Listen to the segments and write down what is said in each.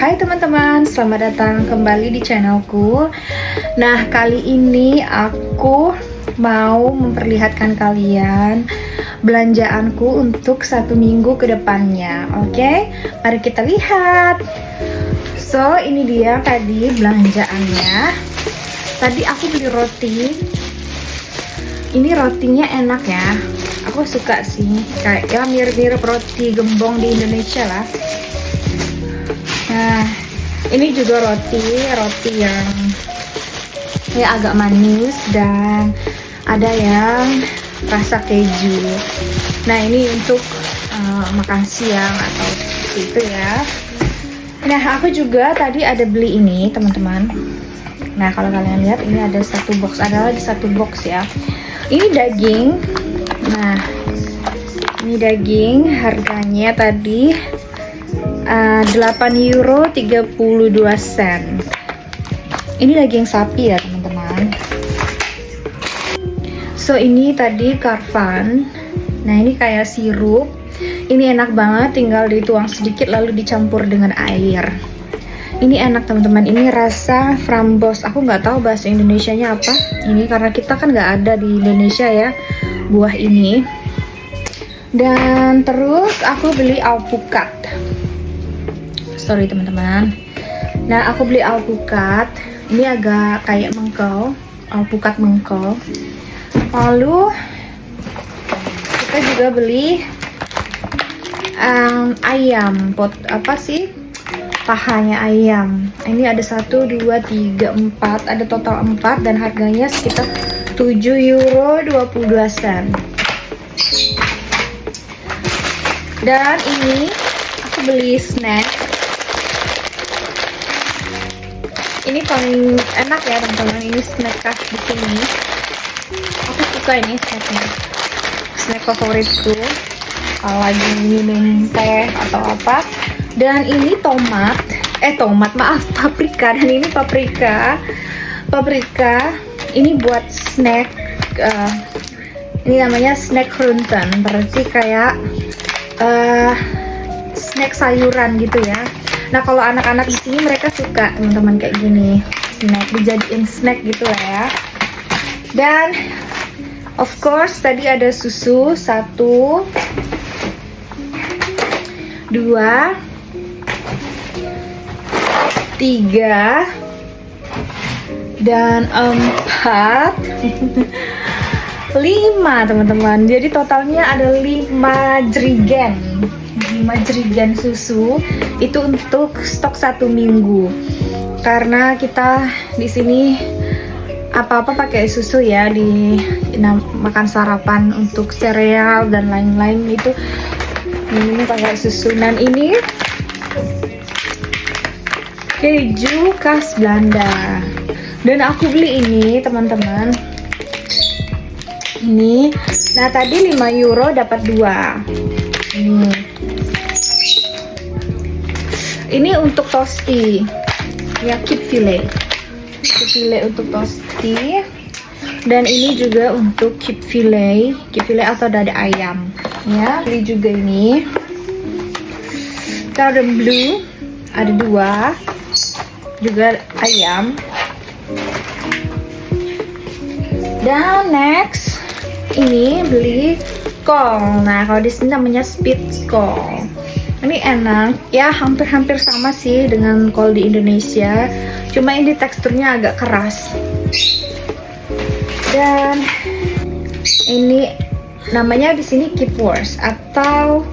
Hai teman-teman, selamat datang kembali di channelku. Nah, kali ini aku mau memperlihatkan kalian belanjaanku untuk 1 minggu ke depannya. Oke, mari kita lihat. So, ini dia tadi belanjaannya. Tadi aku beli roti. Ini rotinya enak ya. Aku suka sih, kayak ya mirip-mirip roti gembong di Indonesia lah. Nah, ini juga roti yang ya agak manis dan ada yang rasa keju. Nah, ini untuk makan siang atau itu ya. Nah, aku juga tadi ada beli ini teman-teman. Nah, kalau kalian lihat ini ada satu box, adalah di satu box ya. Ini daging. Nah, ini daging, harganya tadi 8,32 euro. Ini daging sapi ya teman-teman. So, ini tadi karvan. Nah, ini kayak sirup. Ini enak banget, tinggal dituang sedikit lalu dicampur dengan air. Ini enak teman-teman, ini rasa frambos. Aku nggak tahu bahasa Indonesianya apa. Ini karena kita kan nggak ada di Indonesia ya buah ini. Dan terus aku beli alpukat. Sorry teman-teman. Nah, aku beli alpukat. Ini agak kayak mengkel, alpukat mengkel. Lalu kita juga beli ayam, apa sih? Pahanya ayam. Ini ada 1, 2, 3, 4, ada total 4 dan harganya sekitar 7,22 euro. Dan ini aku beli snack. Ini paling enak ya teman-teman, ini snack khas di sini. Aku suka ini snacknya, snack favoritku kalau lagi minum teh atau apa. Dan ini paprika. Dan ini paprika ini buat snack. Ini namanya snack Groenten, berarti kayak snack sayuran gitu ya. Nah, kalau anak-anak di sini mereka suka teman-teman kayak gini, snack dijadiin snack gitu lah ya. Dan of course tadi ada susu 1, 2, 3 dan 4 5 teman-teman. Jadi totalnya ada 5 jerigen susu. Itu untuk stok 1 minggu. Karena kita di sini apa-apa pakai susu ya, di makan sarapan untuk sereal dan lain-lain itu ini pakai susu. Dan ini keju khas Belanda. Dan aku beli ini teman-teman. Ini, nah tadi 5 euro dapat 2. Ini untuk tosti ya, kipfilet untuk tosti. Dan ini juga untuk kipfilet atau dada ayam ya. Beli juga ini cordon bleu, ada 2 juga ayam. Dan next ini beli kol. Nah, kalau di sini namanya spitz kol. Ini enak ya, hampir-hampir sama sih dengan kol di Indonesia, cuma ini teksturnya agak keras. Dan ini namanya di sini kipwurst atau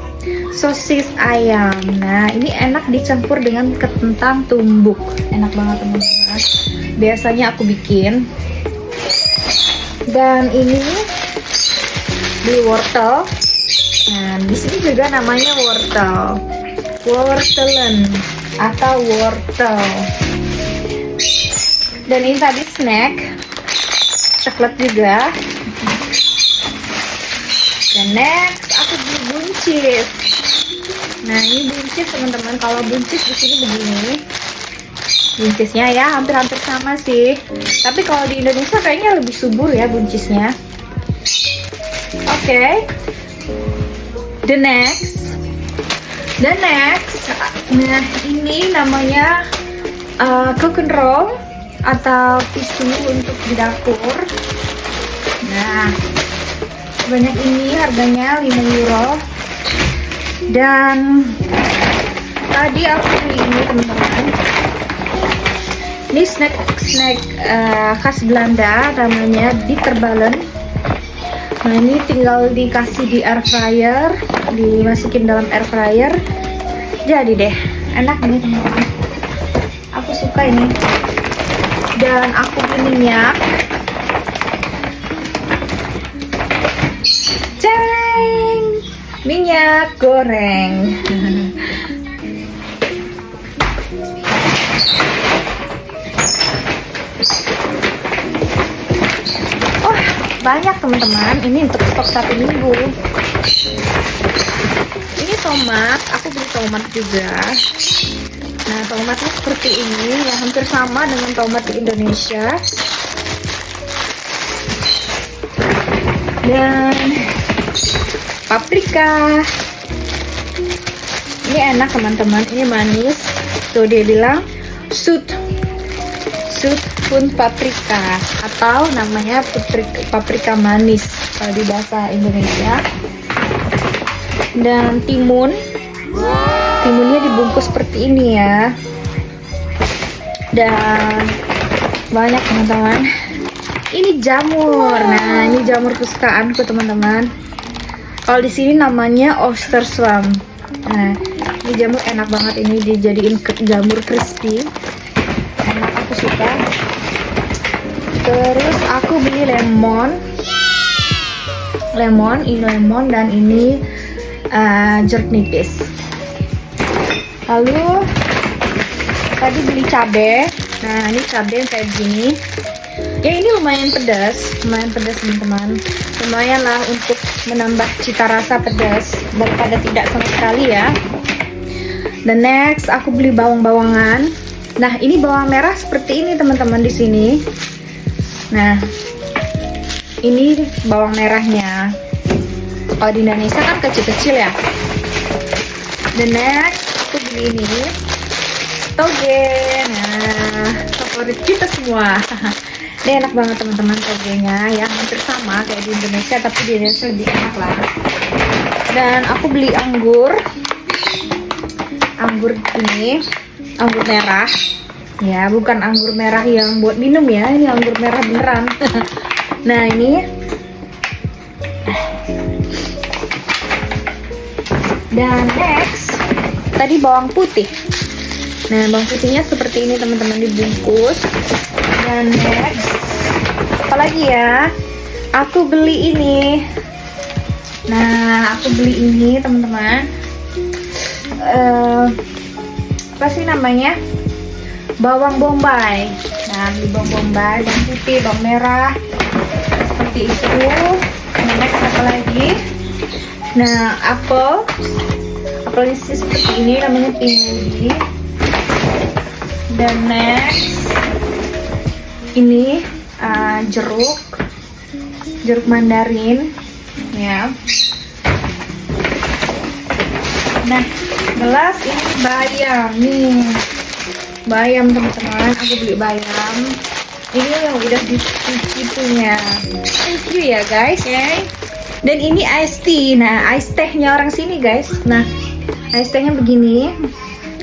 sosis ayam. Nah, ini enak dicampur dengan kentang tumbuk, enak banget teman-teman. Biasanya aku bikin. Dan ini di wortel. Nah, di sini juga namanya wortelen atau wortel. Dan ini tadi snack coklat juga. Dan next aku beli buncis. Nah, ini buncis teman-teman. Kalau buncis di sini begini. Buncisnya ya hampir-hampir sama sih. Tapi kalau di Indonesia kayaknya lebih subur ya buncisnya. Oke. The next Dan next, nah ini namanya cooking roll atau tisu untuk di dapur. Nah, banyak ini harganya 5 euro. Dan tadi aku beli ini teman-teman. Ini snack khas Belanda, namanya bitterballen. Nah ini tinggal dikasih di air fryer, dimasukin dalam air fryer, jadi deh enak nih teman-teman. Aku suka ini. Dan aku beli minyak. Ceng, minyak goreng. Banyak teman-teman, ini untuk stok 1 minggu. Ini tomat, aku beli tomat juga. Nah tomatnya seperti ini, ya hampir sama dengan tomat di Indonesia. Dan paprika, ini enak teman-teman, ini manis. Tuh dia bilang sweet pun paprika, atau namanya paprika manis kalau di bahasa Indonesia. Dan timunnya dibungkus seperti ini ya. Dan banyak teman-teman. Ini jamur. Nah ini jamur kesukaanku teman-teman. Kalau di sini namanya oyster swamp. Nah ini jamur enak banget, ini dijadiin jamur crispy. Enak, aku suka. Terus aku beli lemon, ini lemon dan ini jeruk nipis. Lalu tadi beli cabai. Nah ini cabai kayak gini. Ya ini lumayan pedas teman-teman. Lumayan lah untuk menambah cita rasa pedas daripada tidak sama sekali ya. Dan next aku beli bawang-bawangan. Nah ini bawang merah seperti ini teman-teman di sini. Nah, ini bawang merahnya. Kalau di Indonesia kan kecil-kecil ya. Dan next, aku beli ini toge. Nah, favorit kita semua. Ini enak banget teman-teman togenya ya. Hampir sama kayak di Indonesia, tapi di Indonesia lebih enak lah. Dan aku beli anggur. Anggur ini, anggur merah. Ya, bukan anggur merah yang buat minum ya, ini anggur merah beneran. Nah, ini. Dan next, tadi bawang putih. Nah, bawang putihnya seperti ini teman-teman, dibungkus. Dan next, apalagi ya? Aku beli ini. Nah, aku beli ini teman-teman. Apa sih namanya? Bawang bombay. Nah, ini bawang bombay, bawang putih, bawang merah, seperti itu. Next apa lagi? Nah, apel ini seperti ini, namanya pingugi. Dan next ini jeruk mandarin ya. Nah, gelas ini bayam nih. Bayam teman-teman, aku beli bayam. Ini yang udah dicuci punya. Thank you ya guys ya. Dan ini ice tea. Nah, ice tehnya orang sini guys. Nah, ice tehnya begini.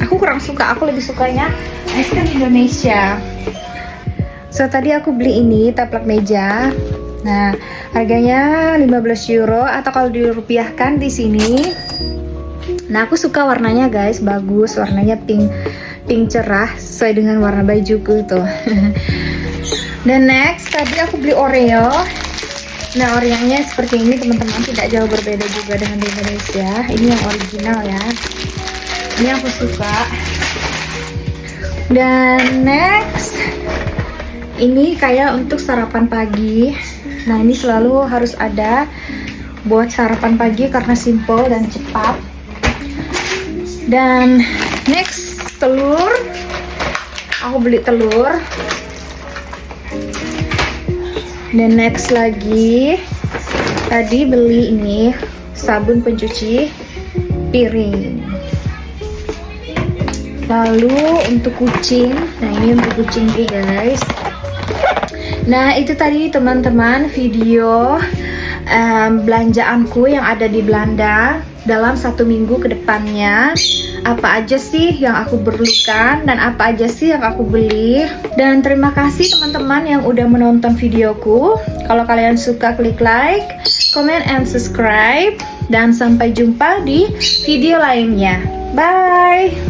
Aku kurang suka, aku lebih sukanya ice teh Indonesia. So tadi aku beli ini taplak meja. Nah, harganya 15 euro atau kalau dirupiahkan di sini. Nah, aku suka warnanya guys, bagus, warnanya pink cerah sesuai dengan warna bajuku tuh. Dan next tadi aku beli Oreo. Nah, Oreonya seperti ini teman-teman, tidak jauh berbeda juga dengan di Indonesia. Ini yang original ya. Ini aku suka. Dan next ini kayak untuk sarapan pagi. Nah, ini selalu harus ada buat sarapan pagi karena simple dan cepat. Dan next telur, aku beli telur. Dan next lagi tadi beli ini sabun pencuci piring. Lalu untuk kucing, nah ini untuk kucing guys. Nah itu tadi teman-teman video belanjaanku yang ada di Belanda dalam 1 minggu ke depannya. Apa aja sih yang aku perlukan dan apa aja sih yang aku beli. Dan terima kasih teman-teman yang udah menonton videoku. Kalau kalian suka klik like, comment, and subscribe. Dan sampai jumpa di video lainnya. Bye!